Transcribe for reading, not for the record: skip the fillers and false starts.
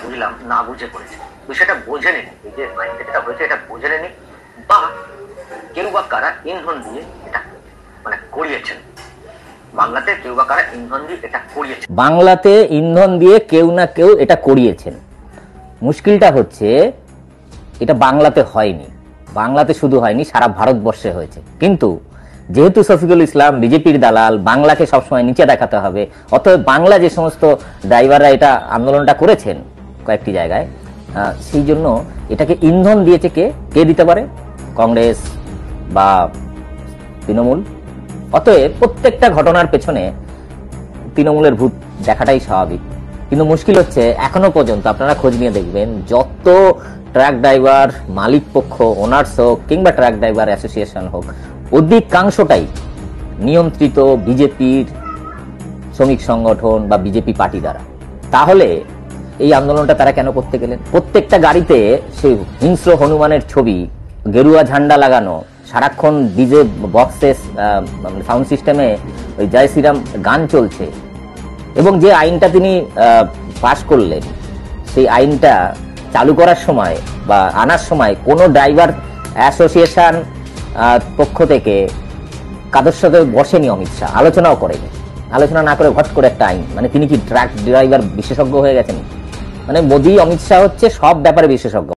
বুঝলাম না বুঝে করেছে, বিষয়টা বোঝে নেনি, এই যে আইনটা যেটা হয়েছে এটা বোঝে নেনি, বা কেউ বা কারা ইন্ধন দিয়ে এটা মানে করিয়েছেন। বাংলাতে কেউ বা কারা ইন্ধন দিয়ে এটা করিয়েছেন, বাংলাতে ইন্ধন দিয়ে কেউ না কেউ এটা করিয়েছেন। মুশকিলটা হচ্ছে এটা বাংলাতে হয়নি, বাংলাতে শুধু হয়নি, সারা ভারতবর্ষে হয়েছে। কিন্তু যেহেতু শফিকুল ইসলাম বিজেপির দালাল, বাংলাকে সবসময় নিচে দেখাতে হবে, অতএব বাংলা যে সমস্ত ড্রাইভাররা এটা আন্দোলনটা করেছেন কয়েকটি জায়গায়, সেই জন্য এটাকে ইন্ধন দিয়েছে কে দিতে পারে? কংগ্রেস বা তৃণমূল। অতএব প্রত্যেকটা ঘটনার পেছনে তৃণমূলের ভূত দেখাটাই স্বাভাবিক। কিন্তু মুশকিল হচ্ছে এখনো পর্যন্ত আপনারা খোঁজ নিয়ে দেখবেন, যত ট্রাক ড্রাইভার মালিক পক্ষ, ওনার্স হোক কিংবা ট্রাক ড্রাইভার অ্যাসোসিয়েশন হোক, অধিকাংশটাই নিয়ন্ত্রিত বিজেপির শ্রমিক সংগঠন বা বিজেপি পার্টি দ্বারা। তাহলে এই আন্দোলনটা তারা কেন করতে গেলেন? প্রত্যেকটা গাড়িতে সেই হিংস্র হনুমানের ছবি, গেরুয়া ঝান্ডা লাগানো, সারাক্ষণ ডিজে বক্সে সাউন্ড সিস্টেমে ওই জয় শ্রীরাম গান চলছে। এবং যে আইনটা তিনি পাশ করলেন, সেই আইনটা চালু করার সময় বা আনার সময় কোনো ড্রাইভার অ্যাসোসিয়েশন পক্ষ থেকে কাদের সাথে বসেনি অমিত শাহ, আলোচনাও করেনি। আলোচনা না করে ভট করে একটা আইন, মানে তিনি কি ট্রাক ড্রাইভার বিশেষজ্ঞ হয়ে গেছেন? মানে মোদি অমিত শাহ হচ্ছে সব ব্যাপারে বিশেষজ্ঞ।